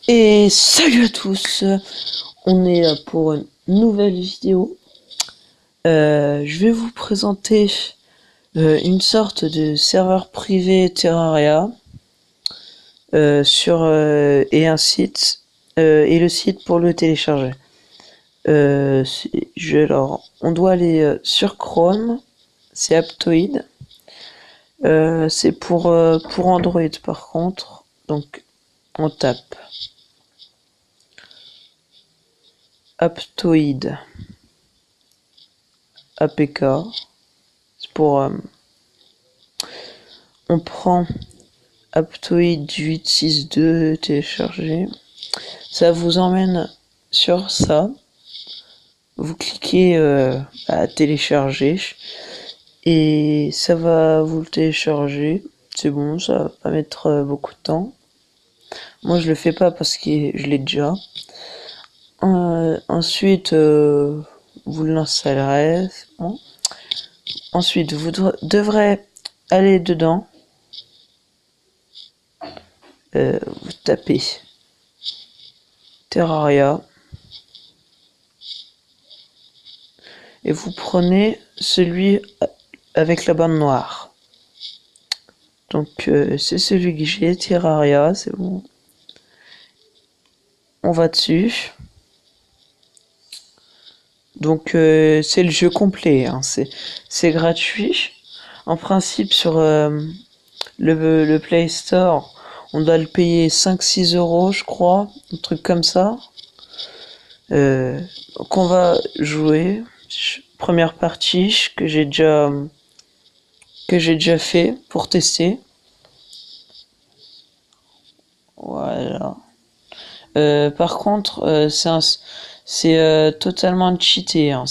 Et salut à tous, on est là pour une nouvelle vidéo. Je vais vous présenter une sorte de serveur privé Terraria et un site et le site pour le télécharger. Alors, on doit aller sur Chrome, c'est Aptoid. C'est pour Android par contre, donc on tape Aptoid. APK. C'est pour. On prend Aptoid 862 télécharger. Ça vous emmène sur ça. Vous cliquez à télécharger et ça va vous le télécharger. C'est bon, ça va pas mettre beaucoup de temps. Moi je le fais pas parce que je l'ai déjà. Ensuite, vous l'installerez. Bon. Ensuite, vous devrez aller dedans. Vous tapez Terraria et vous prenez celui avec la bande noire. Donc c'est celui que j'ai, Terraria, c'est bon. On va dessus. Donc c'est le jeu complet, hein. C'est gratuit. En principe sur le Play Store, on doit le payer 5-6 euros, je crois, un truc comme ça. Qu'on va jouer. Première partie que j'ai déjà fait pour tester. Voilà. Par contre, c'est totalement cheaté, hein.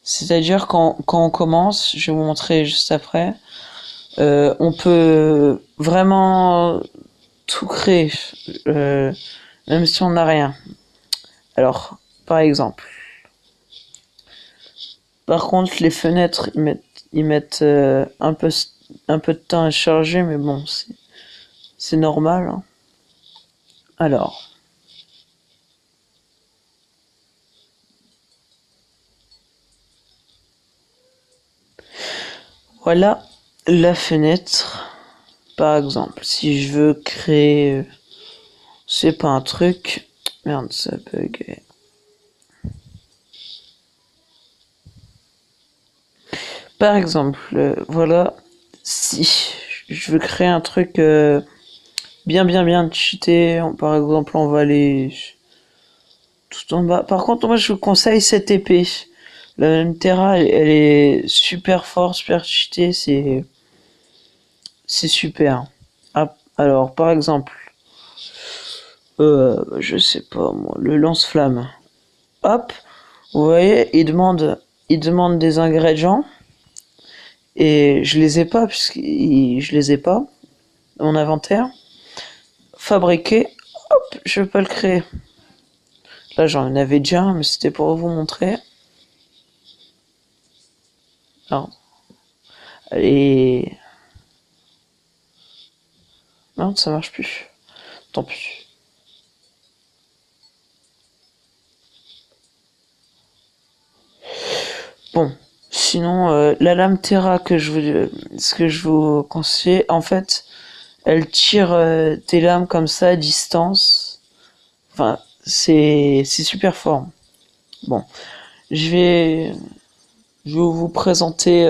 C'est-à-dire quand on commence, je vais vous montrer juste après, on peut vraiment tout créer, même si on n'a rien. Alors, par exemple, par contre, les fenêtres, ils mettent un peu de temps à charger, mais bon, c'est normal, hein. Alors, voilà la fenêtre. Par exemple, si je veux créer, c'est pas un truc, merde, ça bug. Par exemple, voilà, si je veux créer un truc bien cheaté, par exemple, on va aller tout en bas. Par contre, moi, je vous conseille cette épée. La Terra, elle est super forte, super cheatée, c'est super. Ah, alors, par exemple, je sais pas moi, le lance-flamme. Hop, vous voyez, il demande des ingrédients et je les ai pas je les ai pas dans mon inventaire. Fabriquer, hop, je peux le créer. Là, j'en avais déjà un, mais c'était pour vous montrer. Alors, allez. Non, ça marche plus. Tant pis. Bon, sinon, la lame Terra ce que je vous conseille, en fait, elle tire tes lames comme ça à distance. Enfin, c'est super fort. Bon, je vais, je vais vous présenter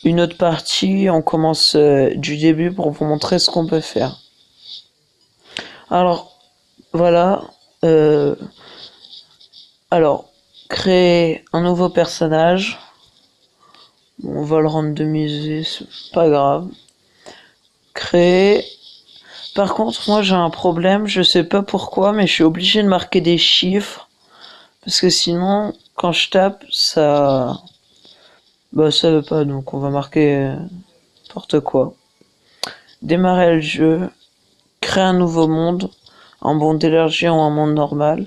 une autre partie. On commence du début pour vous montrer ce qu'on peut faire. Alors, voilà. Euh, alors, créer un nouveau personnage. Bon, on va le randomiser, c'est pas grave. Créer. Par contre, moi j'ai un problème, je sais pas pourquoi, mais je suis obligé de marquer des chiffres. Parce que sinon, quand je tape, ça. Bah, ça veut pas, donc on va marquer n'importe quoi. Démarrer le jeu. Créer un nouveau monde. Un monde élargi ou un monde normal.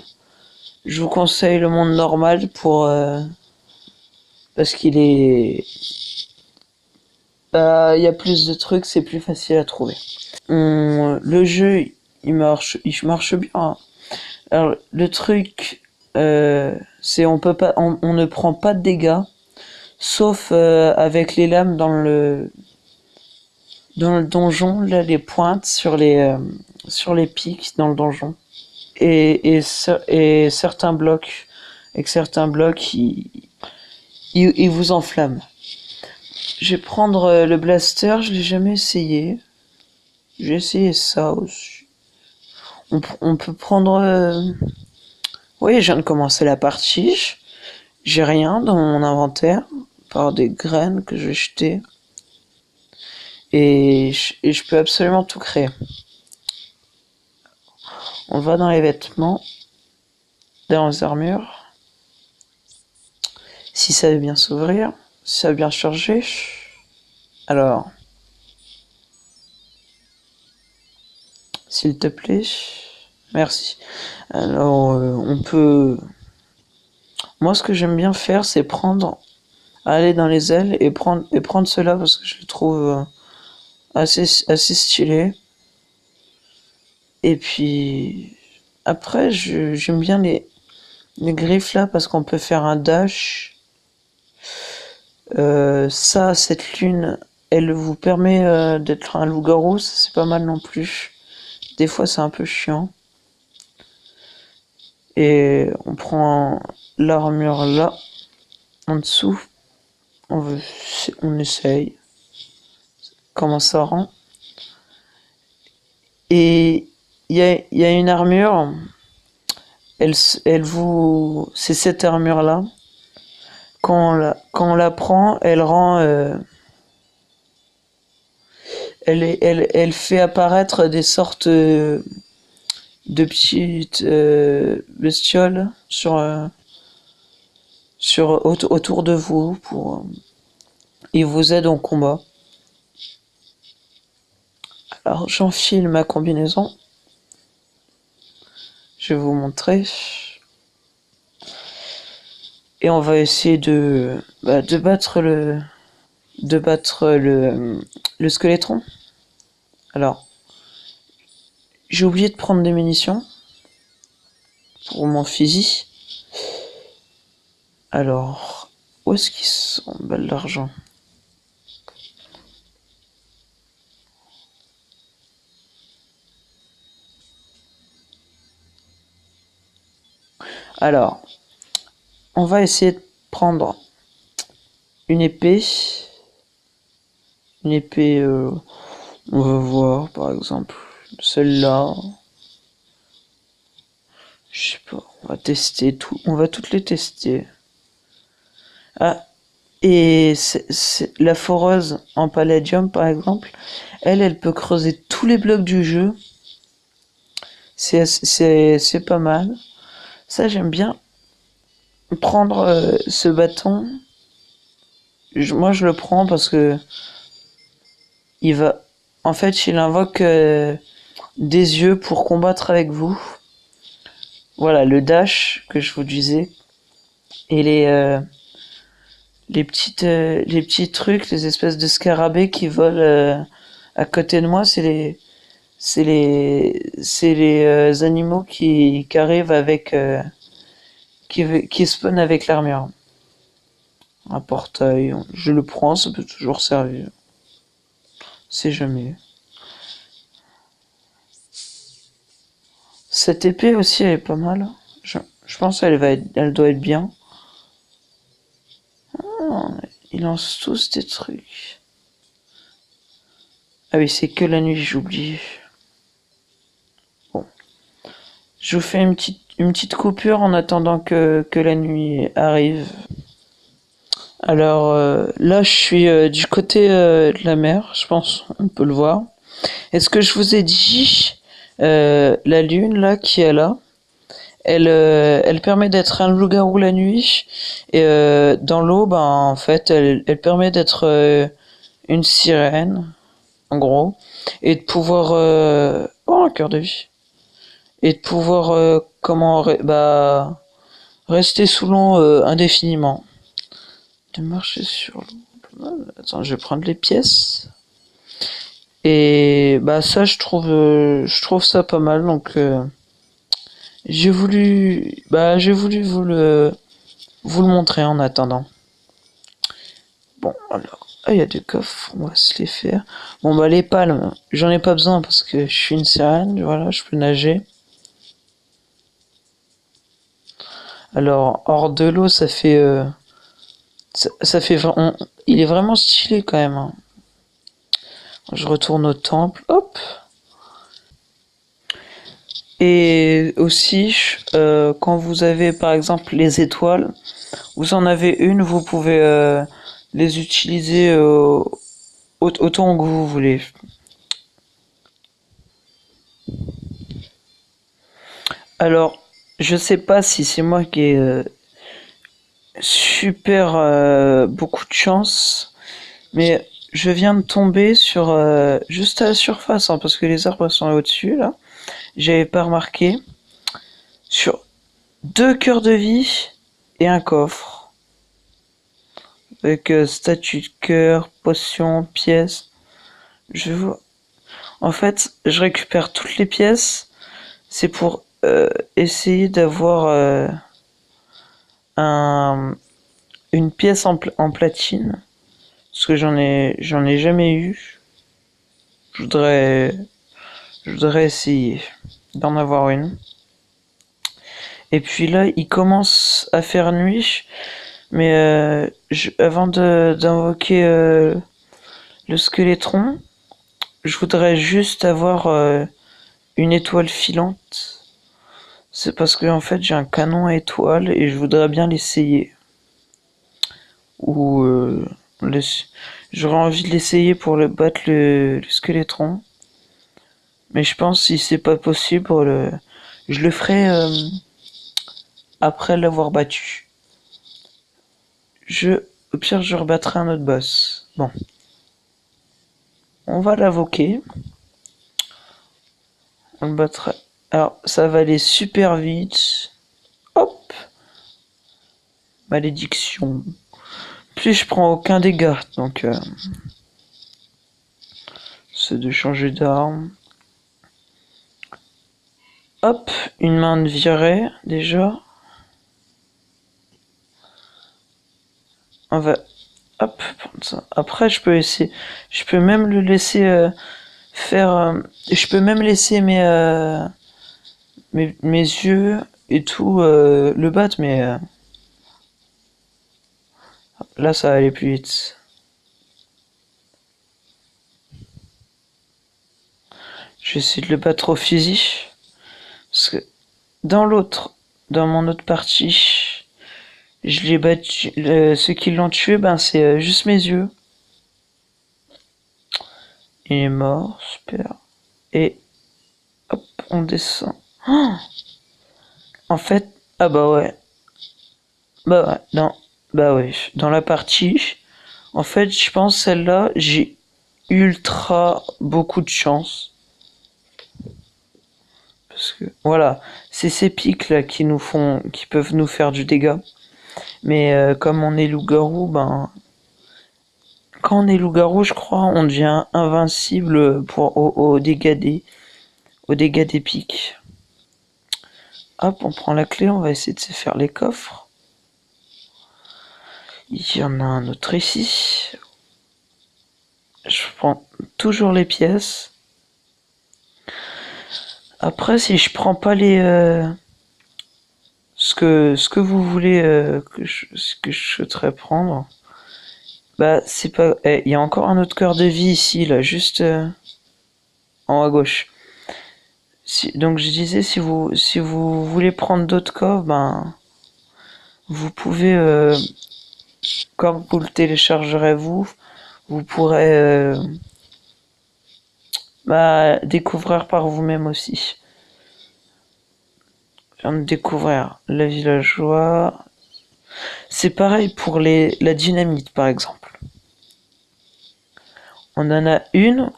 Je vous conseille le monde normal pour. Parce qu'il est. Il y a plus de trucs, c'est plus facile à trouver. Le jeu, il marche bien, hein. Alors, le truc, c'est on peut pas, on ne prend pas de dégâts, sauf avec les lames dans le donjon, là, les pointes sur les pics dans le donjon. Et certains blocs, avec certains blocs, ils vous enflamment. Je vais prendre le blaster, je l'ai jamais essayé. J'ai essayé ça aussi. On peut prendre... Oui, je viens de commencer la partie. J'ai rien dans mon inventaire, par des graines que je vais jeter. Et je peux absolument tout créer. On va dans les vêtements, dans les armures. Si ça veut bien s'ouvrir, si ça veut bien charger. Alors, s'il te plaît. Merci. Alors, on peut... Moi, ce que j'aime bien faire, c'est aller dans les ailes et prendre cela parce que je le trouve assez stylé. Et puis, après, j'aime bien les griffes là parce qu'on peut faire un dash. Cette lune, elle vous permet d'être un loup-garou, ça, c'est pas mal non plus. Des fois, c'est un peu chiant. Et on prend l'armure là, en dessous. On essaye. Comment ça rend. Et il y a une armure. C'est cette armure là. Quand on la prend, elle rend. Elle fait apparaître des sortes de petites bestioles autour de vous ils vous aident en combat. Alors j'enfile ma combinaison. Je vais vous montrer. Et on va essayer de battre le squelettron. Alors, j'ai oublié de prendre des munitions pour mon fusil. Alors, où est-ce qu'ils sont, balles d'argent? Alors, on va essayer de prendre une épée. Une épée, on va voir par exemple celle-là. Je sais pas, on va tester tout. On va toutes les tester. Ah, et la foreuse en palladium par exemple, elle peut creuser tous les blocs du jeu. C'est pas mal. Ça, j'aime bien prendre ce bâton. Moi, je le prends parce que il va. En fait, il invoque des yeux pour combattre avec vous. Voilà, le dash que je vous disais. Et les petits trucs, les espèces de scarabées qui volent à côté de moi, c'est les animaux qui arrivent avec qui spawnent avec l'armure. Un portail, je le prends, ça peut toujours servir. C'est jamais. Cette épée aussi, elle est pas mal. Je pense elle doit être bien. Oh, ils lancent tous des trucs. Ah oui, c'est que la nuit, j'oublie. Bon. Je vous fais une petite coupure en attendant que la nuit arrive. Alors là, je suis du côté de la mer, je pense, on peut le voir. Est-ce que je vous ai dit la lune là qui est là? Elle permet d'être un loup-garou la nuit et dans l'eau, ben en fait, elle permet d'être une sirène, en gros, et de pouvoir oh un cœur de vie et de pouvoir rester sous l'eau indéfiniment. De marcher sur l'eau. Attends, je vais prendre les pièces. Et bah ça, je trouve ça pas mal. Donc j'ai voulu vous le montrer en attendant. Bon, alors, il y a deux coffres, on va se les faire. Bon, bah, les palmes, j'en ai pas besoin parce que je suis une sirène, voilà, je peux nager. Alors, hors de l'eau, ça fait. Ça fait vraiment. Il est vraiment stylé quand même, hein. Je retourne au temple, hop. Et aussi, quand vous avez par exemple les étoiles, vous en avez une, vous pouvez les utiliser autant que vous voulez. Alors, je sais pas si c'est moi qui ai super beaucoup de chance, mais je viens de tomber sur juste à la surface, hein, parce que les arbres sont là au-dessus là. J'avais pas remarqué sur deux cœurs de vie et un coffre avec statue de cœur, potion, pièces. Je vois. En fait, je récupère toutes les pièces. C'est pour essayer d'avoir un une pièce en platine. Parce que j'en ai jamais eu. Je voudrais, je voudrais essayer d'en avoir une. Et puis là, il commence à faire nuit, mais avant d'invoquer le squeletron, je voudrais juste avoir une étoile filante. C'est parce que en fait j'ai un canon à étoile et je voudrais bien l'essayer. Ou j'aurais envie de l'essayer pour le battre le squeletron. Mais je pense si c'est pas possible, je le ferai après l'avoir battu. Au pire, je rebattrai un autre boss. Bon, on va l'invoquer. On le battra. Alors, ça va aller super vite. Hop, malédiction. Puis je prends aucun dégât, donc c'est de changer d'arme. Hop, une main de virée déjà. On va hop prendre ça. Après, je peux essayer. Je peux même le laisser faire. Je peux même laisser mes yeux et tout le battre, mais là ça va aller plus vite. Je vais essayer de le battre au physique. Parce que dans l'autre, dans mon autre partie, je l'ai battu. Ceux qui l'ont tué, ben c'est juste mes yeux. Il est mort, super. Et hop, on descend. Oh, en fait, ah bah ouais. Bah ouais, non. Bah ouais, dans la partie, en fait, je pense celle-là, j'ai ultra beaucoup de chance. Parce que, voilà, c'est ces pics là qui peuvent nous faire du dégât. Mais comme on est loup-garou, ben, quand on est loup-garou, je crois, on devient invincible aux dégâts des pics. Hop, on prend la clé, on va essayer de se faire les coffres. Il y en a un autre ici. Je prends toujours les pièces. Après, si je prends pas ce que vous voulez que je souhaiterais prendre, bah c'est pas. Il y a encore un autre cœur de vie ici, là, juste en haut à gauche. Donc je disais, si vous voulez prendre d'autres coffres, ben vous pouvez, quand vous le téléchargerez vous pourrez découvrir par vous-même aussi. Je viens de découvrir la villageois. C'est pareil pour la dynamite par exemple. On en a une,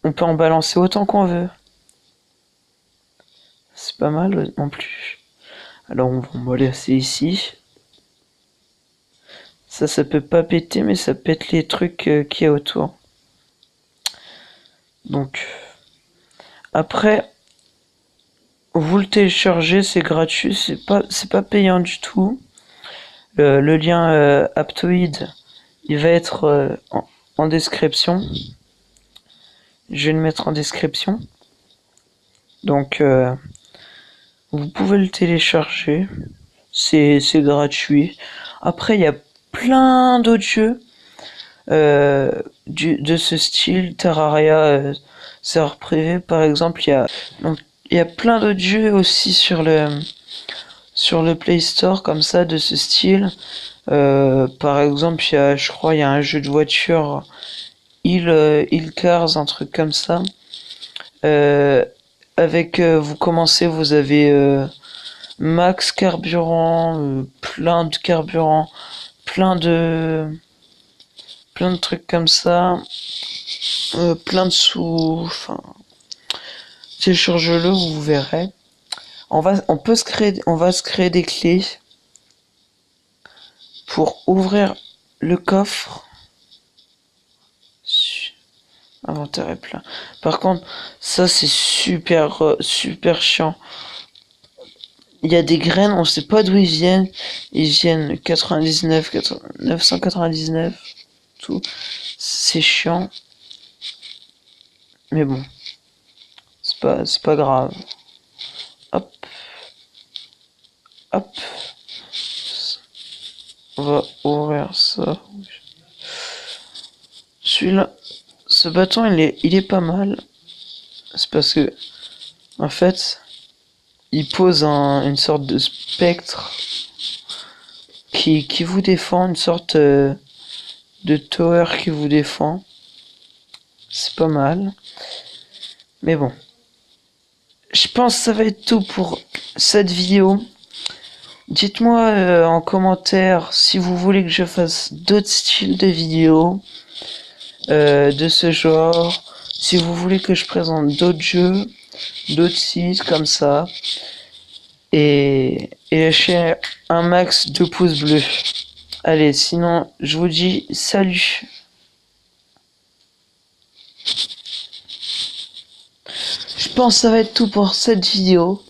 on peut en balancer autant qu'on veut. C'est pas mal non plus. Alors on va me laisser ici. Ça peut pas péter, mais ça pète les trucs qu'il y a autour. Donc, après, vous le téléchargez, c'est gratuit, c'est pas payant du tout. Le lien Aptoide, il va être en description. Je vais le mettre en description. Donc, vous pouvez le télécharger. C'est gratuit. Après, il y a plein d'autres jeux de ce style. Terraria, serveur privé, par exemple. Il y a plein d'autres jeux aussi sur le Play Store comme ça de ce style. Par exemple, je crois il y a un jeu de voiture, Hill Cars, un truc comme ça. Vous commencez, vous avez max carburant, plein de carburant, plein de trucs comme ça, plein de sous, enfin, téléchargez-le, vous verrez. On va se créer des clés pour ouvrir le coffre. Inventaire est plein. Par contre, ça c'est super chiant. Il y a des graines, on sait pas d'où ils viennent. Ils viennent 999, tout. C'est chiant. Mais bon, c'est pas grave. Hop, hop. On va ouvrir ça. Celui-là, ce bâton, il est pas mal. C'est parce que, en fait, il pose une sorte de spectre qui vous défend, une sorte de tower qui vous défend. C'est pas mal. Mais bon. Je pense que ça va être tout pour cette vidéo. Dites-moi en commentaire si vous voulez que je fasse d'autres styles de vidéos de ce genre. Si vous voulez que je présente d'autres jeux, d'autres sites comme ça. Et lâchez un max de pouces bleus. Allez, sinon, je vous dis salut. Je pense que ça va être tout pour cette vidéo.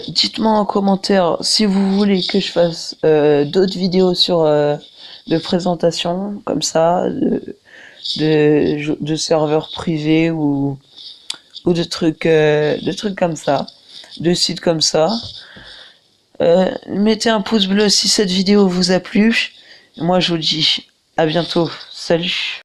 Dites-moi en commentaire si vous voulez que je fasse d'autres vidéos sur de présentation comme ça, de serveurs privés ou de trucs comme ça, de sites comme ça. Mettez un pouce bleu si cette vidéo vous a plu. Moi je vous dis à bientôt. Salut.